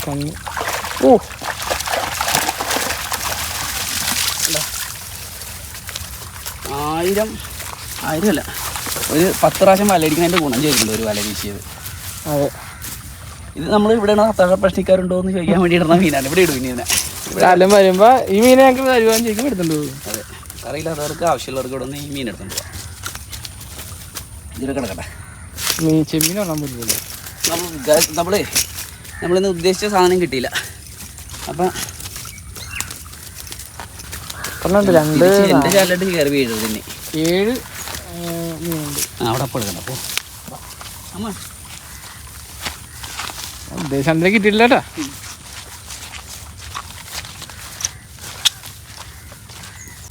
ഓ 1000 അല്ല, ഒരു 10 പ്രാവശ്യം വലയടിക്കുന്നതിൻ്റെ ഗുണം ചെയ്തിട്ടുണ്ട് ഒരു വല വീശിയത്. അതെ, ഇത് നമ്മൾ ഇവിടെ അത്താഴ പ്രശ്നക്കാരുണ്ടോ എന്ന് ചോദിക്കാൻ വേണ്ടി ഇടുന്ന മീനാണ്. ഇവിടെ ഇടും മീനെ. കാലം വരുമ്പോൾ ഈ മീനെ ഞങ്ങൾക്ക് വരുവാൻ ചോദിക്കുമ്പോൾ എടുത്തുകൊണ്ട് പോകും. അതെ, അറിയില്ലാത്തവർക്ക് ആവശ്യമുള്ളവർക്ക് ഇവിടെ നിന്ന് ഈ മീൻ എടുത്തുകൊണ്ട് പോകാം. ഇതിലൊക്കെ കിടക്കട്ടെ. ചെമ്മീൻ കാണാൻ പറ്റില്ല. നമ്മളിന്ന് ഉദ്ദേശിച്ച സാധനം കിട്ടിയില്ല. അപ്പം എൻ്റെ ചാലിട്ട് കയറി വീഴും. പിന്നെ 7 മീനുണ്ട്. അവിടെ അപ്പോൾ എടുക്കണം. അപ്പോൾ അമ്മ ഉദ്ദേശം കിട്ടിയില്ല കേട്ടാ.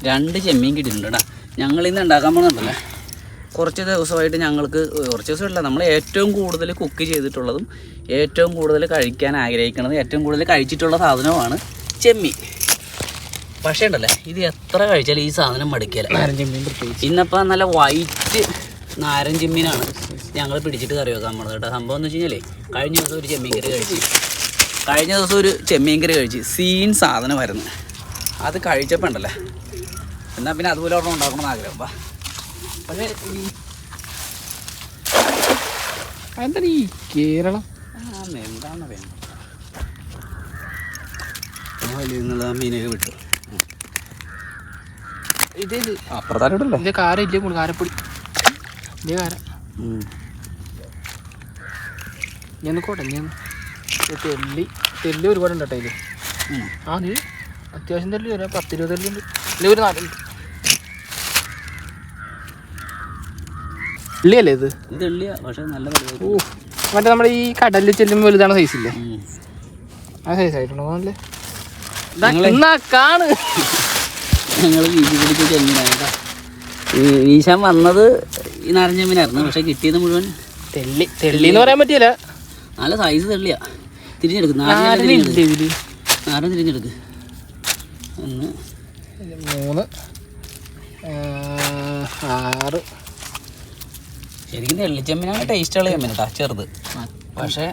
രണ്ട് ചെമ്മീൻ കിട്ടിയിട്ടുണ്ട് കേട്ടോ. ഞങ്ങളിന്ന് ഉണ്ടാക്കാൻ പോകുന്നുണ്ടല്ലേ, കുറച്ച് ദിവസമായിട്ട് ഞങ്ങൾക്ക്, കുറച്ച് ദിവസമല്ല, നമ്മൾ ഏറ്റവും കൂടുതൽ കുക്ക് ചെയ്തിട്ടുള്ളതും ഏറ്റവും കൂടുതൽ കഴിക്കാൻ ആഗ്രഹിക്കുന്നതും ഏറ്റവും കൂടുതൽ കഴിച്ചിട്ടുള്ള സാധനമാണ് ചെമ്മീൻ. പക്ഷേ ഉണ്ടല്ലേ, ഇത് എത്ര കഴിച്ചാലും ഈ സാധനം മടുക്കില്ല. ഇന്നിപ്പോൾ നല്ല വൈറ്റ് നാരൻ ചെമ്മീനാണ് ഞങ്ങൾ പിടിച്ചിട്ട് കറി വെക്കാൻ പോണത് കേട്ടോ. സംഭവം എന്ന് വെച്ച് കഴിഞ്ഞാൽ കഴിഞ്ഞ ദിവസം ഒരു ചെമ്മീൻ കറി കഴിച്ച് സീൻ സാധനമായിരുന്നു. അത് കഴിച്ചപ്പോൾ ഉണ്ടല്ലേ, എന്നാൽ പിന്നെ അതുപോലെ ഒരെണ്ണം ഉണ്ടാക്കണമെന്ന് ആഗ്രഹം. പക്ഷേ എന്താണ് ഈ കേരളം എന്താണ് വേണം വലിയ നിന്നുള്ള മീനൊക്കെ വിട്ടു. ഇത് അപ്പുറത്താരോട്ടല്ലേ ഇതിൻ്റെ കാരമില്ലേ, കാരപ്പൊടി ഇതേ കാര ഞാൻ കോട്ടെ. ഞാൻ തെല്ലി ഒരുപാടുണ്ട് കേട്ടോ. ഇത് നീ അത്യാവശ്യം തെല്ലി വരാം. 10-20 തെല്ലുണ്ട്. ഇല്ല, ഒരു 4 ഉള്ളിയല്ലേ ഇത്? പക്ഷേ നല്ല മറ്റേ നമ്മുടെ ഈ കടലിൽ ചെല്ലുമ്പോൾ വലുതാണ് സൈസില്ലേ, ആ സൈസ് ആയിട്ടുണ്ടോ? അല്ലേ കാണ്. ഞങ്ങൾ വീശി പിടിച്ച ചെമ്മീനാണ് കേട്ടോ. വീശാൻ വന്നത് ഈ നാരൻ ചെമ്മീനായിരുന്നു. പക്ഷെ കിട്ടിയത് മുഴുവൻ തെള്ളി എന്ന് പറയാൻ പറ്റില്ല. നല്ല സൈസ് തെള്ളിയാ. തിരിഞ്ഞെടുക്കും, നാരൻ തിരിഞ്ഞെടുക്ക്. 1 3 6. ശരിക്കും തെള്ളിച്ചെമ്മീനാണ് ടേസ്റ്റുള്ള ചെമ്മീൻ കേട്ടോ, ചെറുത്. പക്ഷേ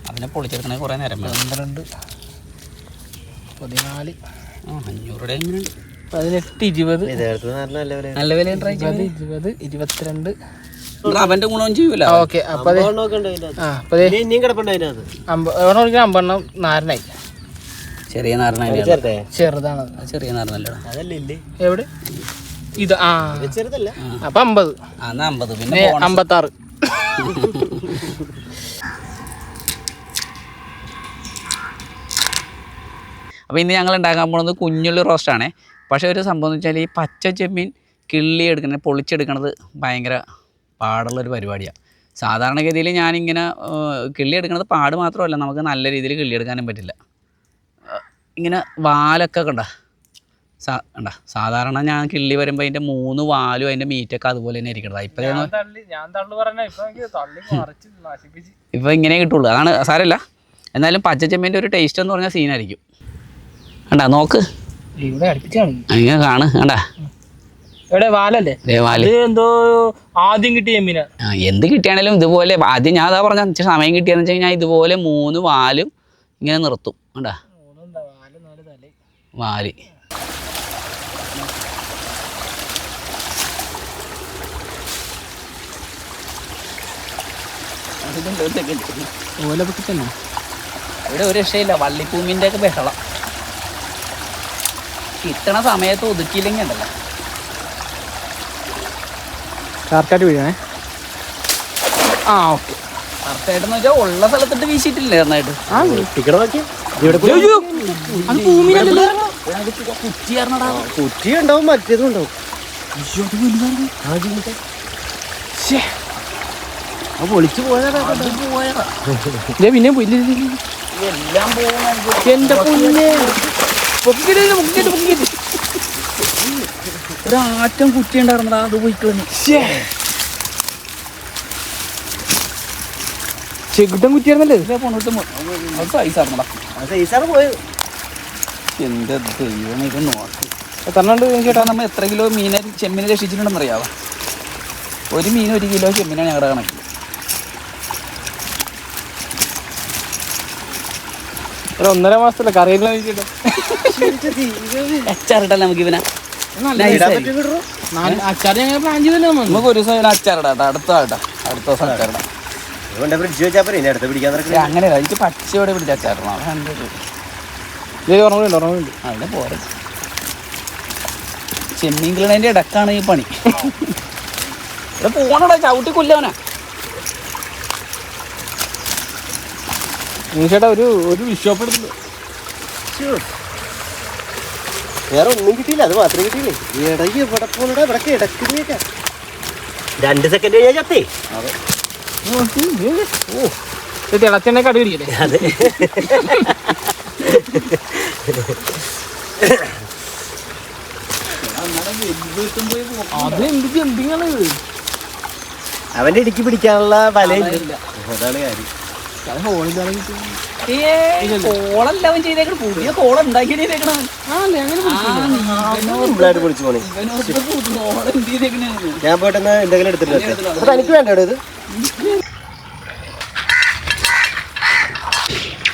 അതിനെ പൊളിച്ചെടുക്കണേ കുറേ നേരം 12 14 500 ചെമ്മീനുണ്ട്. 18 20 നല്ല വില 20 22. അവന്റെ ഗുണം ചെയ്യൂല. ഓക്കെ, അപ്പൊ 50 നാരനായി. ചെറിയ നാരനായി, ചെറുതാണ്. ചെറിയ നാരനല്ലോ. എവിടെ ഇത്? ചെറുതല്ല. അപ്പൊ 50. 50 പിന്നെ 56. അപ്പോൾ ഇന്ന് ഞങ്ങൾ ഉണ്ടാക്കാൻ പോകുന്നത് കുഞ്ഞുള്ളി റോസ്റ്റാണേ. പക്ഷേ ഒരു സംഭവം എന്ന് വെച്ചാൽ ഈ പച്ച ചെമ്മീൻ കിള്ളി എടുക്കുന്നത്, പൊളിച്ചെടുക്കണത് ഭയങ്കര പാടുള്ളൊരു പരിപാടിയാണ്. സാധാരണഗതിയിൽ ഞാനിങ്ങനെ കിള്ളി എടുക്കുന്നത് പാട് മാത്രമല്ല, നമുക്ക് നല്ല രീതിയിൽ കിള്ളി എടുക്കാനും പറ്റില്ല. ഇങ്ങനെ വാലൊക്കെ കണ്ടാ സാധാരണ ഞാൻ കിള്ളി വരുമ്പോൾ അതിൻ്റെ 3 വാലും അതിൻ്റെ മീറ്റൊക്കെ അതുപോലെ തന്നെ ഇരിക്കണത്. ഇപ്പം ഇങ്ങനെ കിട്ടുള്ളൂ. അതാണ് സാരമില്ല. എന്നാലും പച്ച ചെമ്മീൻ്റെ ഒരു ടേസ്റ്റ് എന്ന് പറഞ്ഞാൽ സീനായിരിക്കും. കണ്ടാ നോക്ക്, ഇങ്ങനെ കാണ്. കണ്ടാ എന്തോ ആദ്യം കിട്ടിയ മീന. എന്ത് കിട്ടിയാണേലും ഇതുപോലെ ആദ്യം ഞാൻ അതാ പറഞ്ഞ സമയം കിട്ടിയെന്ന് വെച്ച് കഴിഞ്ഞാൽ ഇതുപോലെ 3 വാലും ഇങ്ങനെ നിർത്തും. കണ്ടാ വാല്. ഇവിടെ ഒരു രക്ഷയില്ല. വള്ളിപ്പൂമ്പിൻ്റെ ഒക്കെ ബഹളം. കിട്ടണ സമയത്ത് ഒതുക്കിയില്ലെങ്കിൽ ഉണ്ടല്ലോ കറക്റ്റായിട്ട് വീഴണേ. ഓക്കെ, കറക്റ്റായിട്ടെന്ന് വെച്ചാൽ ഉള്ള സ്ഥലത്തിട്ട് വീശിയിട്ടില്ലേ നന്നായിട്ട്. കുറ്റി ഉണ്ടാവും, മറ്റേതും ഉണ്ടാവും. പൊളിച്ചു പോയതാ. പിന്നെ എല്ലാം എന്റെ പൊന്നെ ഒരാറ്റം കുറ്റി ഉണ്ടായിരുന്നടാ, അത് പോയിക്കളഞ്ഞു. ചെകുട്ടൻ കുറ്റിയായിരുന്നല്ലേ? സൈസാണ് പോയത്. എന്റെ ദൈവം, ഇത് നോക്കി എത്രണ്ട് ചേട്ടാ. നമ്മൾ എത്ര കിലോ മീനെ ചെമ്മീനെ രക്ഷിച്ചിട്ടുണ്ടെന്ന് അറിയാവോ? ഒരു മീൻ 1 കിലോ ചെമ്മീനാണ് ഞങ്ങളുടെ കണക്ക്. ഒരു 1.5 മാസത്തില്ല കറിയില്ല അച്ചാറിട്ടല്ല നമുക്ക് ഇവനെ അച്ചാർ ഞങ്ങൾ പ്ലാൻ ചെയ്തല്ലോ നമുക്ക് ഒരു ദിവസം അച്ചാറിടാം അടുത്ത ദിവസം അച്ചാറിടാം ഫ്രിഡ്ജ് വെച്ചാൽ അടുത്ത് പിടിക്കാൻ അങ്ങനെയല്ല എനിക്ക് പച്ചയോടെ പിടിച്ച അച്ചാറിടണം ഓർമ്മയുണ്ട് അതിനെ പോരെ ചെമ്മീൻ കിളേൻ്റെ ഇടക്കാണ് ഈ പണി ഇവിടെ പോണടാ ചവിട്ടി കൊല്ലവനാ ചേട്ടാ ഒരു വിഷോപ്പ് എടുത്തില്ല വേറെ ഒന്നും കിട്ടിയില്ല അത് മാത്രമേ കിട്ടിയില്ലേ ഇടയ്ക്ക് ഇവിടെ പോകണടാ ഇവിടെ കിടക്കുന്നേക്കാ 2 സെക്കൻഡ് കഴിഞ്ഞാൽ ചത്തേ അതെ ഓ തിളച്ചെണ്ണ കടി പിടിക്കല്ലേ അതെ അത് എന്ത് ജമ്പിങ്ങാണ് അവന്റെ ഇടുക്കി പിടിക്കാനുള്ള വലയില്ല അതാണ് കാര്യം കോളെല്ലാം ചെയ്തേക്കണം പുതിയ കോള ഉണ്ടാക്കി ചെയ്തേക്കണം വിളിച്ചു പോണേ ഞാൻ പോയിട്ടെന്ന് എന്തെങ്കിലും എടുത്തിട്ട് അത് എനിക്ക് വേണ്ടോ ഇത്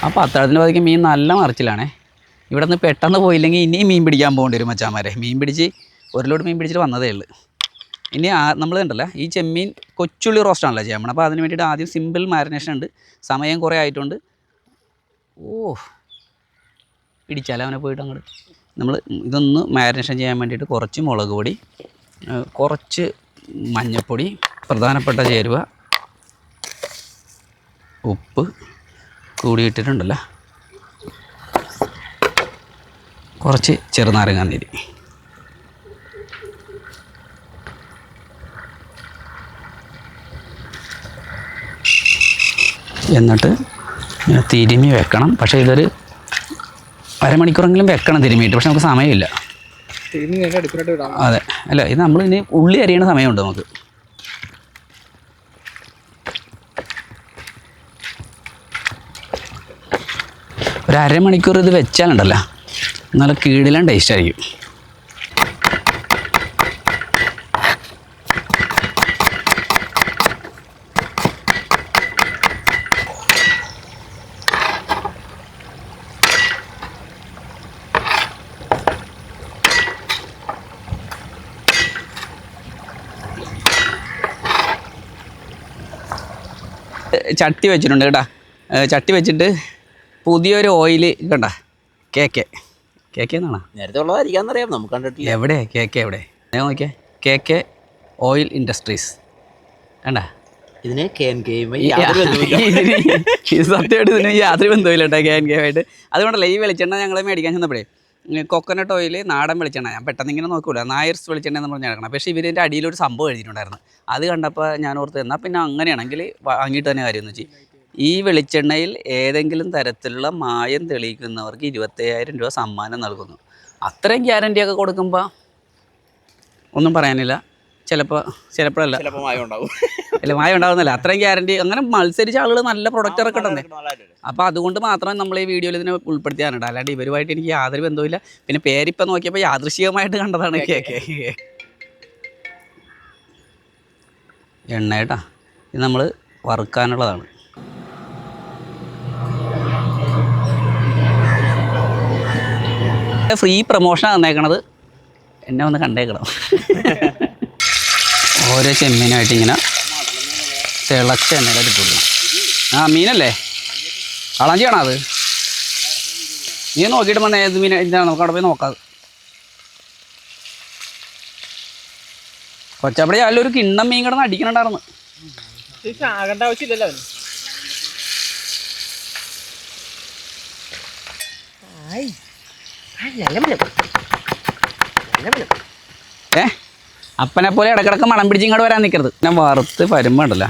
അപ്പോൾ അത്താഴത്തിന് പതിക്ക് മീൻ നല്ല മറിച്ചിലാണേ ഇവിടെ നിന്ന് പെട്ടെന്ന് പോയില്ലെങ്കിൽ ഇനിയും മീൻ പിടിക്കാൻ പോകേണ്ടി വരും മച്ചാന്മാരെ മീൻ പിടിച്ച് ഒരു ലോഡ് മീൻ പിടിച്ചിട്ട് വന്നതേ ഉള്ളൂ ഇനി നമ്മൾ കണ്ടല്ലോ ഈ ചെമ്മീൻ കൊച്ചുള്ളി റോസ്റ്റാണല്ലോ ചെയ്യാൻ പോകണം അപ്പോൾ അതിന് വേണ്ടിയിട്ട് ആദ്യം സിമ്പിൾ മാരിനേഷൻ ഉണ്ട് സമയം കുറേ ആയിട്ടുണ്ട് ഓ പിടിച്ചാലോ അവനെ പോയിട്ട് അങ്ങോട്ട് നമ്മൾ ഇതൊന്ന് മാരിനേഷൻ ചെയ്യാൻ വേണ്ടിയിട്ട് കുറച്ച് മുളക് പൊടി കുറച്ച് മഞ്ഞൾപ്പൊടി പ്രധാനപ്പെട്ട ചേരുവ ഉപ്പ് കൂടിയിട്ടിട്ടുണ്ടല്ലോ കുറച്ച് ചെറുനാരങ്ങാനീര് എന്നിട്ട് തിരുമ്മി വെക്കണം പക്ഷേ ഇതൊരു അരമണിക്കൂറെങ്കിലും വെക്കണം തിരുമ്മിയിട്ട് പക്ഷെ നമുക്ക് സമയമില്ല അതെ അല്ല ഇത് നമ്മൾ ഇനി ഉള്ളി അരിയണ സമയമുണ്ട് നമുക്ക് ഒരു അരമണിക്കൂർ ഇത് വെച്ചാലുണ്ടല്ലോ നല്ല കീടിലും ടേസ്റ്റ് ആയിരിക്കും ചട്ടി വെച്ചിട്ടുണ്ട് കേട്ടോ ചട്ടി വെച്ചിട്ട് പുതിയൊരു ഓയിൽ കണ്ട കേക്ക് എന്നാണോ നേരത്തെ ഉള്ളതായിരിക്കാന്നറിയാം നമുക്ക് കണ്ടിട്ടില്ല എവിടെ കേക്ക് എവിടെ ഞാൻ നോക്കിയേ കേക്ക് ഓയിൽ ഇൻഡസ്ട്രീസ് കണ്ട ഇതിന് സത്യമായിട്ട് ഇതിന് യാതൊരു ബന്ധമില്ല കേട്ടോ KNK അതുകൊണ്ടല്ല ഈ വെളിച്ചെണ്ണ ഞങ്ങൾ മേടിക്കാൻ ചെന്നപ്പോഴേ കൊക്കനട്ട് ഓയിൽ നാടൻ വെളിച്ചെണ്ണ ഞാൻ പെട്ടെന്ന് ഇങ്ങനെ നോക്കൂല നായർസ് വെളിച്ചെണ്ണ എന്ന് പറഞ്ഞ് നടക്കണം പക്ഷേ ഇവരിൻ്റെ അടിയിലൊരു സംഭവം എഴുതിയിട്ടുണ്ടായിരുന്നു അത് കണ്ടപ്പോൾ ഞാൻ ഓർത്ത് എന്നാൽ പിന്നെ അങ്ങനെയാണെങ്കിൽ വാങ്ങിയിട്ട് തന്നെ കാര്യം എന്ന് വെച്ചാൽ ഈ വെളിച്ചെണ്ണയിൽ ഏതെങ്കിലും തരത്തിലുള്ള മായം തെളിയിക്കുന്നവർക്ക് 25,000 രൂപ സമ്മാനം നൽകുന്നു അത്രയും ഗ്യാരണ്ടിയൊക്കെ കൊടുക്കുമ്പോൾ ഒന്നും പറയാനില്ല ചിലപ്പോഴല്ല അല്ല മായം ഉണ്ടാകുന്നില്ല അത്രയും ഗ്യാരണ്ടി അങ്ങനെ മത്സരിച്ച ആളുകൾ നല്ല പ്രൊഡക്റ്റ് ഇറക്കട്ടെ അപ്പോൾ അതുകൊണ്ട് മാത്രമേ നമ്മൾ ഈ വീഡിയോയിൽ ഇതിനെ ഉൾപ്പെടുത്തിയാനുണ്ട് അല്ലാണ്ട് ഇവരുമായിട്ട് എനിക്ക് യാതൊരു ബന്ധവുമില്ല പിന്നെ പേരിപ്പോൾ നോക്കിയപ്പോൾ യാദൃശ്ചികമായിട്ട് കണ്ടതാണ് കേക്ക് എണ്ണ കേട്ടാ ഇത് നമ്മൾ വറുക്കാനുള്ളതാണ് ഫ്രീ പ്രൊമോഷനാണ് തന്നേക്കണത് എന്നെ ഒന്ന് കണ്ടേക്കണം ഓരോ ചെമ്മീനായിട്ട് ഇങ്ങനെ തിളച്ച എണ്ണയുടെ ഇട്ട് കൊടുക്കണം മീനല്ലേ കളഞ്ചിയാണോ അത് നീ നോക്കിയിട്ട് വന്ന ഏത് മീൻ എന്താണ് നമുക്ക് അവിടെ പോയി നോക്കാം കൊച്ചപ്പടി അതിലൊരു കിണ്ണം മീൻ കിടന്ന് അടിക്കണുണ്ടായിരുന്നു ആകേണ്ട ആവശ്യമില്ലല്ലോ അപ്പനെ പോലെ ഇടക്കിടക്ക് മണം പിടിച്ച് ഇങ്ങോട്ട് വരാൻ നിൽക്കരുത് ഞാൻ വറുത്ത് വരുമ്പോണ്ടല്ലോ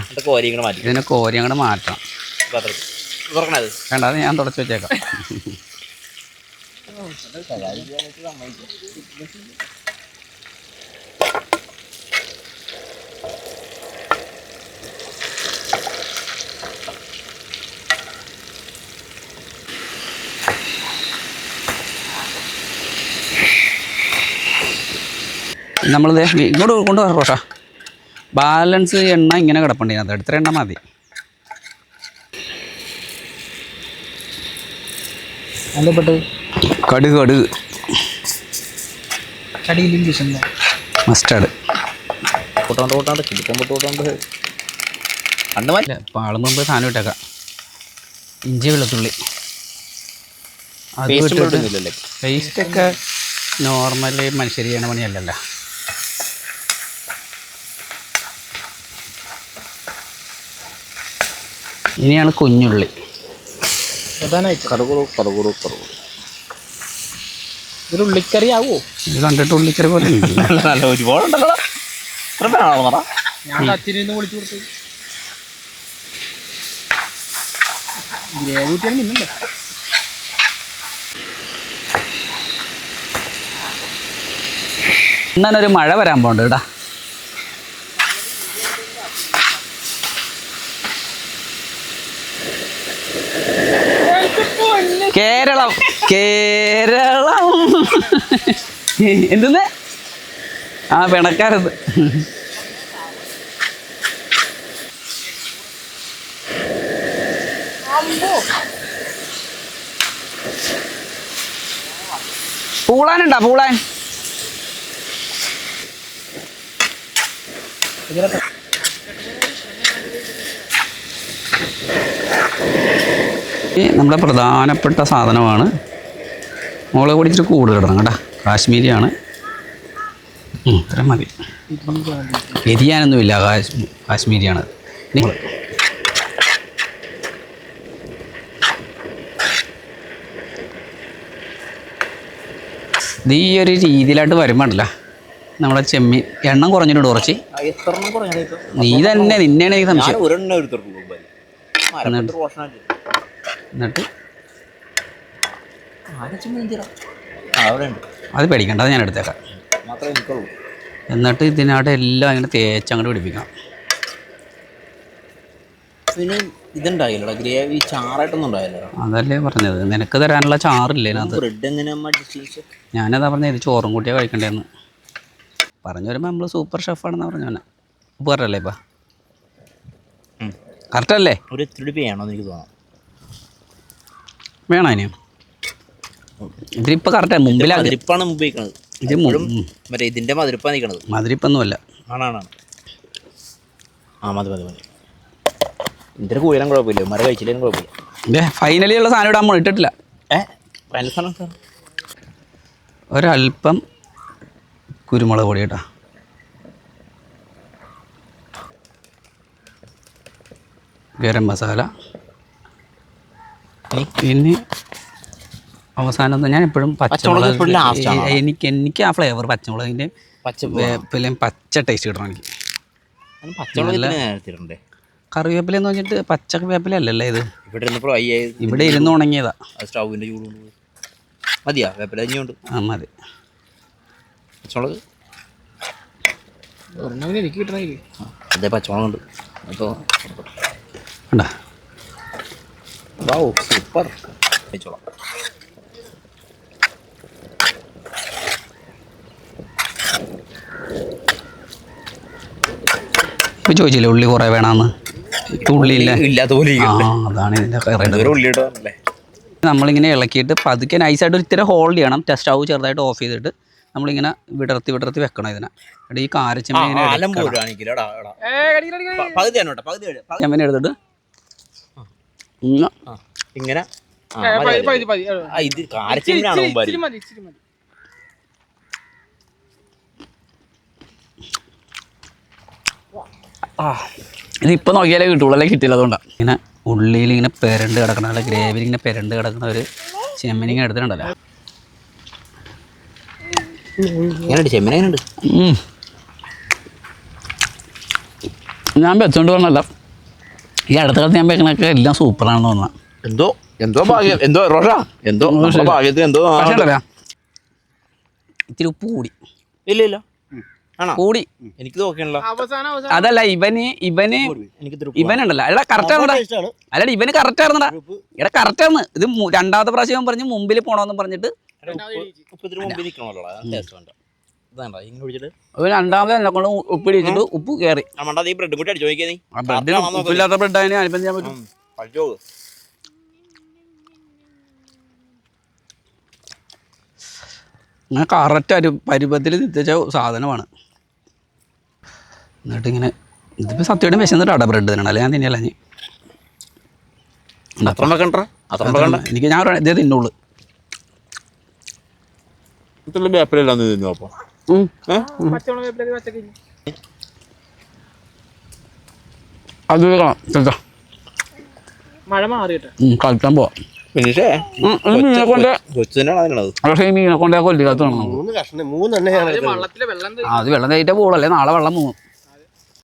ഇതിനെ കോരി അങ്ങോട്ട് മാറ്റണം വേണ്ട അത് ഞാൻ തുടച്ച് വെച്ചേക്കാം നമ്മളിത് ഇങ്ങോട്ട് കൊണ്ടുപോകാം റോഷ ബാലൻസ് എണ്ണ ഇങ്ങനെ കിടപ്പുണ്ട് അത് എടുത്ത എണ്ണ മതി അതിൻ്റെ പെട്ട് കടുക് കടുക് കടിയിലും കിഷന്ന മസ്റ്റാർഡ് കൂട്ടാണ്ട് കിടപ്പം കൂട്ടാണ്ട് കണ്ടു മാറ്റി പാളും മുമ്പ് സാധനം ഇട്ടേക്കാം. ഇഞ്ചി വെളുത്തുള്ളി അത് പേസ്റ്റൊക്കെ നോർമലി മനുഷ്യർ ചെയ്യണ പണിയല്ലല്ലോ. ഇനിയാണ് കുഞ്ഞുള്ളി. പ്രധാനമായിട്ട് കറുകുറു ഇതൊരു ഉള്ളിക്കറി ആവോ? ഇത് കണ്ടിട്ട് ഉള്ളിക്കറി പോലെ നല്ല ഒരുപാടുണ്ടല്ലോ. ഞാൻ അച്ഛനെ വിളിച്ചു കൊടുത്തു ഗ്രേവി ഊറ്റിയാണ് നിന്നല്ലേ. ഇന്നൊരു മഴ വരാൻ പോണ്ട് കേട്ടാ. കേരളം കേരളം എന്തെന്ന് ആ പിണക്കാരത്. പൂളാനുണ്ടോ പൂളാൻ? നമ്മുടെ പ്രധാനപ്പെട്ട സാധനമാണ്. മുളക് പൊടി ഇച്ചിരി കൂടുതൽ ഇടണം കേട്ടോ. കാശ്മീരിയാണ്. ഇത്ര മതി. എരിയാനൊന്നുമില്ല. കാശ്മീരിയാണ്. ഇത് ഈ ഒരു രീതിയിലായിട്ട് വരുമ്പോണ്ടല്ല നമ്മുടെ ചെമ്മീൻ എണ്ണം കുറഞ്ഞിട്ടുണ്ട് കുറച്ച്. നീ തന്നെ നിന്നെയാണ് എനിക്ക് സംശയം. എന്നിട്ട് അത് പേടിക്കണ്ട, അത് ഞാൻ എടുത്തേക്കാം. എന്നിട്ട് ഇതിനകത്ത് എല്ലാം അങ്ങനെ തേച്ചങ്ങോട്ട് പിടിപ്പിക്കണം. പിന്നെ ഇതുണ്ടായില്ലടാ ഗ്രേവി ചാറായിട്ടൊന്നും ഉണ്ടായില്ല. അതല്ലേ പറഞ്ഞത്, നിനക്ക് തരാനുള്ള ചാറില്ലേ അതിനകത്ത്. ബ്രെഡ് എങ്ങനെയാ? ഞാനതാ പറഞ്ഞത് ഇത് ചോറും കൂട്ടിയാൽ കഴിക്കണ്ടേന്ന് പറഞ്ഞു വരുമ്പോൾ നമ്മൾ സൂപ്പർ ഷെഫാണെന്ന് പറഞ്ഞു. അവനെ ഉപ്പ് കറക്റ്റല്ലേ ഇപ്പം? കറക്റ്റല്ലേ? ഒരു ഇത്തിരി വേണമെന്ന് എനിക്ക് തോന്നാം. വേണം അതിന്. ഇതിലിപ്പോൾ കറക്റ്റാണ്. മുമ്പിലാണ് മതിരിപ്പാണ് മുമ്പ് നിൽക്കണത്. ഇത് മറ്റേ ഇതിൻ്റെ മതിരിപ്പാണ് നിൽക്കണത്. മതിരിപ്പൊന്നുമല്ല. ആണാണ്. ആ മതി മതി മതി. ഇതിൻ്റെ കൂടാൻ കുഴപ്പമില്ല. മര കഴിച്ചില്ലേലും കുഴപ്പമില്ല. ഫൈനലി ഉള്ള സാധനം ഇടാൻ ഇട്ടിട്ടില്ല. ഫൈനൽ സാധനം സാർ ഒരല്പം കുരുമുളക് പൊടി കേട്ടോ. ഗരം മസാല. പിന്നെ അവസാനം ഞാൻ എപ്പോഴും പച്ചമുളക്, എനിക്ക് ആ ഫ്ലേവർ പച്ചമുളകിൻ്റെ വേപ്പിലയും പച്ച ടേസ്റ്റ് കിട്ടണം എനിക്ക്. പച്ചമുളക് കറിവേപ്പില എന്ന് പറഞ്ഞിട്ട് പച്ച വേപ്പില അല്ലല്ലേ ഇത്. ഇവിടെ ഇരുന്ന് ഉണങ്ങിയതാ. സ്റ്റൗവിൻ്റെ ചൂട് മതിയാ വേപ്പില അഞ്ഞുകൊണ്ട്. ആ മതി. പച്ചമുളക് എനിക്ക് കിട്ടണില്ലേ? അതേ പച്ചമുളക് ഉണ്ട്. അപ്പോൾ കണ്ടാ സൂപ്പർ. കഴിച്ചോളാം. ഇപ്പം ചോദിച്ചില്ലേ ഉള്ളി കുറേ വേണമെന്ന്? ഉള്ളിയില്ല. ഇല്ലാത്ത പോലെ അതാണ് ഇതിൻ്റെ. നമ്മളിങ്ങനെ ഇളക്കിയിട്ട് പതുക്കെ നൈസായിട്ട് ഒരിത്തിരി ഹോൾഡ് ചെയ്യണം. സ്റ്റൗ ചെറുതായിട്ട് ഓഫ് ചെയ്തിട്ട് നമ്മളിങ്ങനെ വിടർത്തി വെക്കണം ഇതിനെ. ഈ കാരച്ചെമ്മീൻ എടുത്തിട്ട് ഇങ്ങനെ ഇതിപ്പോൾ നോക്കിയാലേ കിട്ടുള്ളൂ, അല്ലെങ്കിൽ കിട്ടില്ല. അതുകൊണ്ടാണ് ഇങ്ങനെ ഉള്ളിയിൽ ഇങ്ങനെ പെരണ്ട് കിടക്കണം, അല്ല ഗ്രേവിയിൽ ഇങ്ങനെ പെരണ്ട് കിടക്കുന്ന ഒരു ചെമ്മീനിങ്ങനെ എടുത്തിട്ടുണ്ടല്ലോ. ചെമ്മീനുണ്ട്. ഞാൻ വെച്ചോണ്ട് പറഞ്ഞല്ല, ഈ അടുത്ത കാലത്ത് ഞാൻ വെക്കണൊക്കെ എല്ലാം സൂപ്പറാണെന്ന് തോന്നുന്നത്. എന്തോ ഭാഗ്യം, എന്തോ ഭാഗ്യത്തിന് എന്തോ ഇത്തിരി ഉപ്പ് കൂടി. ഇല്ല കൂടി എനിക്ക് നോക്കണല്ലോ. അതല്ല ഇവനുണ്ടല്ലോ. എടാ കറക്റ്റ് ആയിരുന്നടാ. അല്ലടാ ഇവന് കറക്റ്റ് ആയിരുന്നടാ. എടാ കറക്റ്റ് ആയിരുന്നു. ഇത് രണ്ടാമത്തെ പ്രാവശ്യം പറഞ്ഞ് മുമ്പിൽ പോണോന്ന് പറഞ്ഞിട്ട് രണ്ടാമത് എന്നെ കൊണ്ട് ഉപ്പ് ഇടിച്ചിട്ട് ഉപ്പ് കയറി. ഉപ്പില്ലാത്ത ബ്രെഡ് അതിന് അനുബന്ധം ചെയ്യാൻ പറ്റും. അങ്ങനെ കറക്റ്റ് പരുവത്തിൽ നിത്തിച്ച സാധനമാണ്. എന്നിട്ടിങ്ങനെ ഇതിപ്പോൾ സത്യമായിട്ടും വിശന്നിട്ടാണ് ബ്രെഡ് തിന്നണം, അല്ലെ ഞാൻ തിന്നല്ല. എനിക്ക് ഞാൻ ഇതേ തിന്നുള്ളൂ. അത് മഴ മാറിയിട്ട് കളിക്കാൻ പോവാം. പക്ഷേ ഈ മീനെ കൊണ്ട് കൊല്ലിക്കാത്ത മൂന്നെണ്ണയാണ് വെള്ളത്തിലെ വെള്ളം അത് വെള്ളം തേയിട്ടേ പോകുള്ളൂ, അല്ലേ നാളെ വെള്ളം പോകും.